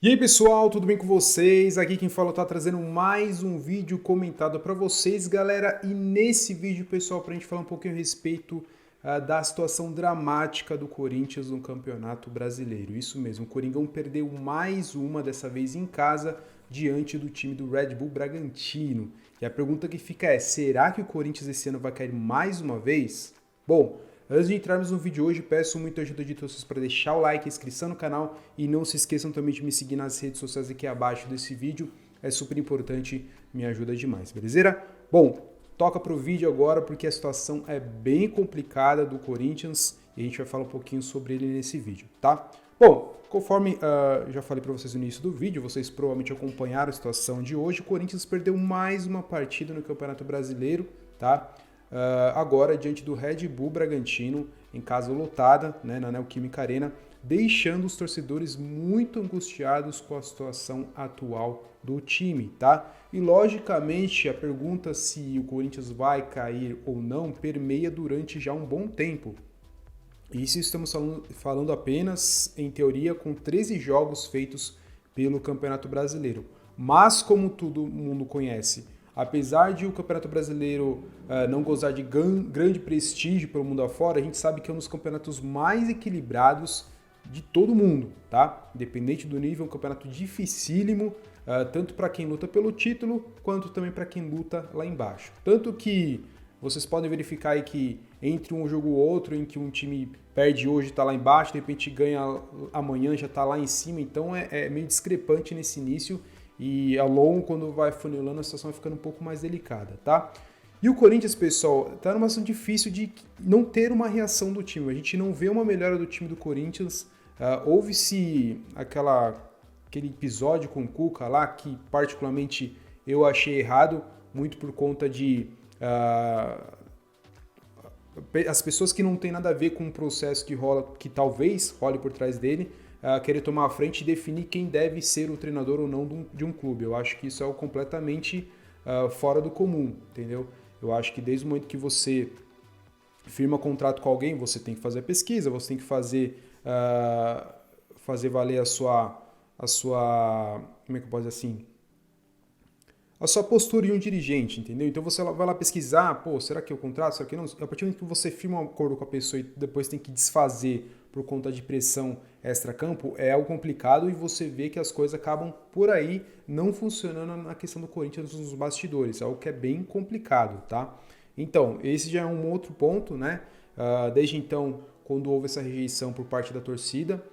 E aí pessoal, tudo bem com vocês? Aqui quem fala tá trazendo mais um vídeo comentado para vocês, galera. E nesse vídeo, pessoal, para a gente falar um pouquinho a respeito da situação dramática do Corinthians no Campeonato Brasileiro. Isso mesmo, o Coringão perdeu mais uma, dessa vez em casa, diante do time do Red Bull Bragantino. E a pergunta que fica é, será que o Corinthians esse ano vai cair mais uma vez? Bom, antes de entrarmos no vídeo de hoje, peço muito a ajuda de vocês para deixar o like, inscrição no canal e não se esqueçam também de me seguir nas redes sociais aqui abaixo desse vídeo. É super importante, me ajuda demais, beleza? Bom, toca pro vídeo agora porque a situação é bem complicada do Corinthians e a gente vai falar um pouquinho sobre ele nesse vídeo, tá? Bom, conforme já falei para vocês no início do vídeo, vocês provavelmente acompanharam a situação de hoje, o Corinthians perdeu mais uma partida no Campeonato Brasileiro, tá? Agora diante do Red Bull Bragantino, em casa lotada, né, na Neoquímica Arena, deixando os torcedores muito angustiados com a situação atual do time, tá? E logicamente a pergunta se o Corinthians vai cair ou não permeia durante já um bom tempo. Isso estamos falando apenas, em teoria, com 13 jogos feitos pelo Campeonato Brasileiro. Mas, como todo mundo conhece, apesar de o Campeonato Brasileiro não gozar de grande prestígio pelo mundo afora, a gente sabe que é um dos campeonatos mais equilibrados de todo mundo, tá? Independente do nível, é um campeonato dificílimo, tanto para quem luta pelo título, quanto também para quem luta lá embaixo. Tanto que vocês podem verificar aí que entre um jogo ou outro, em que um time perde hoje e está lá embaixo, de repente ganha amanhã já está lá em cima, então é meio discrepante nesse início e ao longo, quando vai funilando, a situação vai ficando um pouco mais delicada, tá? E o Corinthians, pessoal, tá numa situação difícil de não ter uma reação do time. A gente não vê uma melhora do time do Corinthians. Houve-se aquele episódio com o Cuca lá, que particularmente eu achei errado, muito por conta de as pessoas que não tem nada a ver com o processo que rola, que talvez role por trás dele, querer tomar a frente e definir quem deve ser o treinador ou não de um clube. Eu acho que isso é completamente fora do comum, entendeu? Eu acho que desde o momento que você firma contrato com alguém, você tem que fazer a pesquisa, você tem que fazer valer a sua, como é que eu posso dizer assim, a sua postura de um dirigente, entendeu? Então você vai lá pesquisar, pô, será que é o contrato, será que não? A partir do momento que você firma um acordo com a pessoa e depois tem que desfazer por conta de pressão extra-campo, é algo complicado e você vê que as coisas acabam por aí não funcionando na questão do Corinthians nos bastidores, algo que é bem complicado, tá? Então, esse já é um outro ponto, né? Desde então, quando houve essa rejeição por parte da torcida,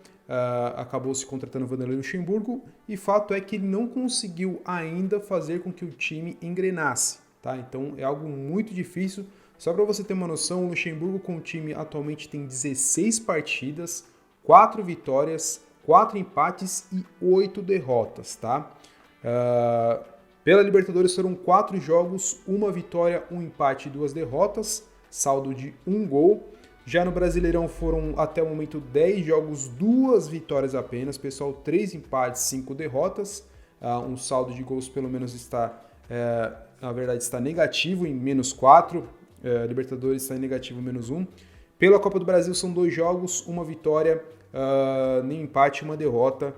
acabou se contratando o Vanderlei Luxemburgo e fato é que ele não conseguiu ainda fazer com que o time engrenasse, tá? Então é algo muito difícil. Só para você ter uma noção, o Luxemburgo com o time atualmente tem 16 partidas, 4 vitórias, 4 empates e 8 derrotas, tá? Pela Libertadores foram 4 jogos, 1 vitória, 1 empate e 2 derrotas, saldo de 1 gol. Já no Brasileirão foram até o momento 10 jogos, 2 vitórias apenas, pessoal, 3 empates, 5 derrotas. Um saldo de gols pelo menos está, na verdade, está negativo em menos 4. Libertadores está em negativo menos 1. Pela Copa do Brasil são 2 jogos, 1 vitória, nem empate, 1 derrota,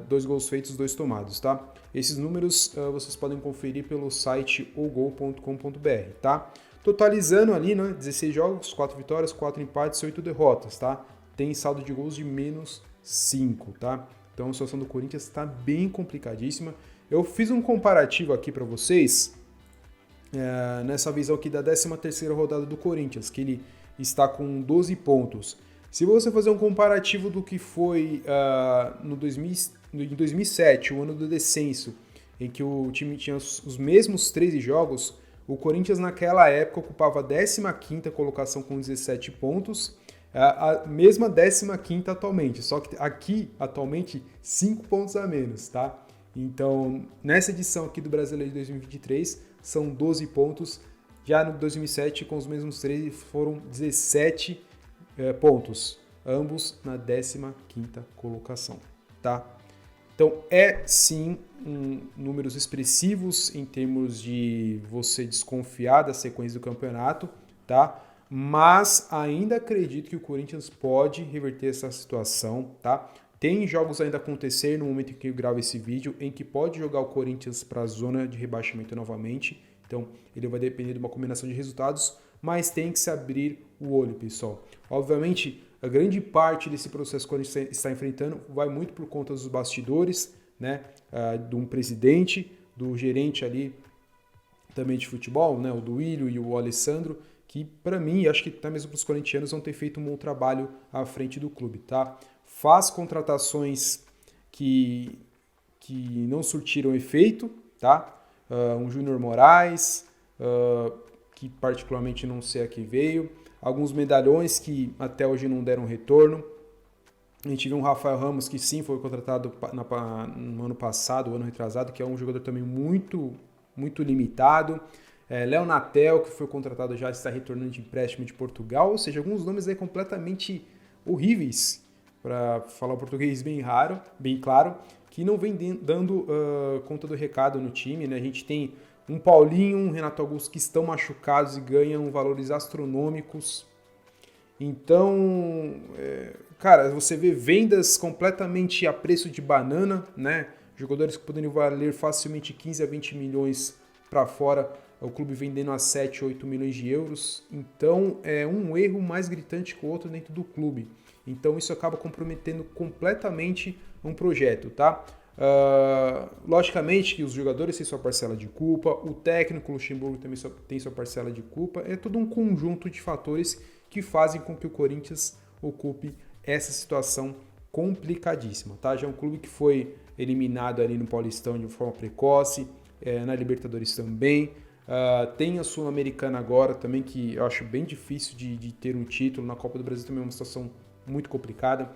2 gols feitos, 2 tomados, tá? Esses números vocês podem conferir pelo site ogol.com.br, tá? Totalizando ali, né, 16 jogos, 4 vitórias, 4 empates, 8 derrotas, tá? Tem saldo de gols de menos 5, tá? Então a situação do Corinthians está bem complicadíssima. Eu fiz um comparativo aqui para vocês, nessa visão aqui da 13ª rodada do Corinthians, que ele está com 12 pontos. Se você fazer um comparativo do que foi em 2007, o ano do descenso, em que o time tinha os mesmos 13 jogos, o Corinthians naquela época ocupava a 15ª colocação com 17 pontos, a mesma 15ª atualmente, só que aqui atualmente 5 pontos a menos, tá? Então, nessa edição aqui do Brasileiro de 2023, são 12 pontos, já no 2007 com os mesmos 13 foram 17 pontos, ambos na 15ª colocação, tá? Então, é sim números expressivos em termos de você desconfiar da sequência do campeonato, tá? Mas ainda acredito que o Corinthians pode reverter essa situação, tá? Tem jogos ainda a acontecer no momento em que eu gravo esse vídeo, em que pode jogar o Corinthians para a zona de rebaixamento novamente. Então, ele vai depender de uma combinação de resultados, mas tem que se abrir o olho, pessoal. Obviamente, a grande parte desse processo que a gente está enfrentando vai muito por conta dos bastidores, né, de um presidente, do gerente ali também de futebol, né, o Duílio e o Alessandro, que para mim, acho que até mesmo para os corintianos, vão ter feito um bom trabalho à frente do clube, tá? Faz contratações que não surtiram efeito, tá? Um Júnior Moraes, que particularmente não sei a que veio, alguns medalhões que até hoje não deram retorno. A gente viu um Rafael Ramos que sim foi contratado no ano passado, ano retrasado, que é um jogador também muito limitado. Léo Natel, que foi contratado já, está retornando de empréstimo de Portugal, ou seja, alguns nomes aí completamente horríveis, para falar o português bem raro, bem claro, que não vem dando conta do recado no time, né? A gente tem um Paulinho, um Renato Augusto que estão machucados e ganham valores astronômicos. Então, cara, você vê vendas completamente a preço de banana, né? Jogadores que poderiam valer facilmente 15 a 20 milhões para fora, o clube vendendo a 7, 8 milhões de euros. Então, é um erro mais gritante que o outro dentro do clube. Então, isso acaba comprometendo completamente um projeto, tá? Logicamente que os jogadores têm sua parcela de culpa, o técnico Luxemburgo também tem sua parcela de culpa. É todo um conjunto de fatores que fazem com que o Corinthians ocupe essa situação complicadíssima, tá? Já é um clube que foi eliminado ali no Paulistão de forma precoce, na Libertadores também. Tem a Sul-Americana agora também, que eu acho bem difícil de ter um título. Na Copa do Brasil também é uma situação muito complicada.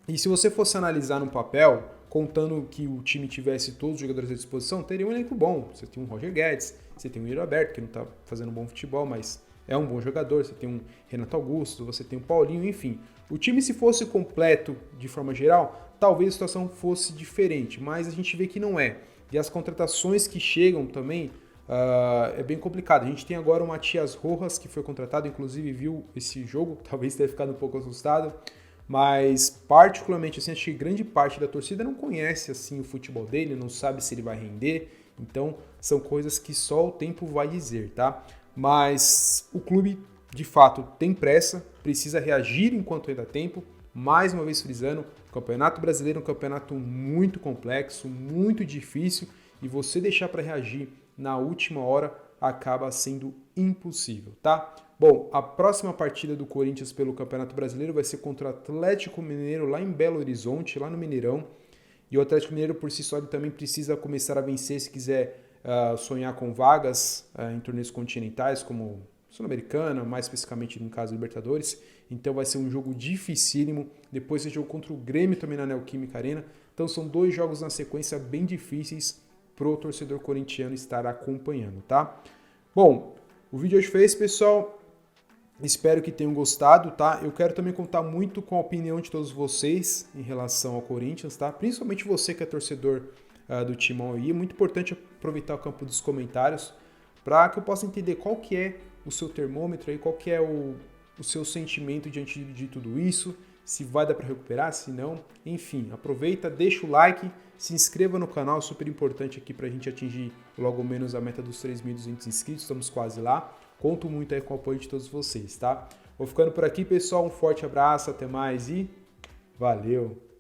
E se você fosse analisar no papel, contando que o time tivesse todos os jogadores à disposição, teria um elenco bom. Você tem um Roger Guedes, você tem um Yuri Alberto, que não está fazendo um bom futebol, mas é um bom jogador, você tem um Renato Augusto, você tem um Paulinho, enfim. O time, se fosse completo de forma geral, talvez a situação fosse diferente, mas a gente vê que não é. E as contratações que chegam também é bem complicado. A gente tem agora o Matias Rojas, que foi contratado, inclusive viu esse jogo, talvez tenha ficado um pouco assustado, mas particularmente, assim, acho que grande parte da torcida não conhece assim o futebol dele, não sabe se ele vai render, então são coisas que só o tempo vai dizer, tá? Mas o clube, de fato, tem pressa, precisa reagir enquanto ainda há tempo. Mais uma vez frisando, o Campeonato Brasileiro é um campeonato muito complexo, muito difícil, e você deixar para reagir na última hora acaba sendo impossível, tá? Bom, a próxima partida do Corinthians pelo Campeonato Brasileiro vai ser contra o Atlético Mineiro lá em Belo Horizonte, lá no Mineirão. E o Atlético Mineiro por si só ele também precisa começar a vencer se quiser sonhar com vagas em torneios continentais, como Sul-Americana, mais especificamente no caso Libertadores. Então vai ser um jogo dificílimo. Depois esse jogo contra o Grêmio também na Neoquímica Arena. Então são 2 jogos na sequência bem difíceis para o torcedor corintiano estar acompanhando, tá? Bom, o vídeo hoje foi esse, pessoal. Espero que tenham gostado, tá? Eu quero também contar muito com a opinião de todos vocês em relação ao Corinthians, tá? Principalmente você que é torcedor do Timão aí. É muito importante aproveitar o campo dos comentários para que eu possa entender qual que é o seu termômetro aí, qual que é o seu sentimento diante de tudo isso, se vai dar para recuperar, se não. Enfim, aproveita, deixa o like, se inscreva no canal, super importante aqui para a gente atingir logo menos a meta dos 3.200 inscritos, estamos quase lá. Conto muito aí com o apoio de todos vocês, tá? Vou ficando por aqui, pessoal. Um forte abraço, até mais e valeu!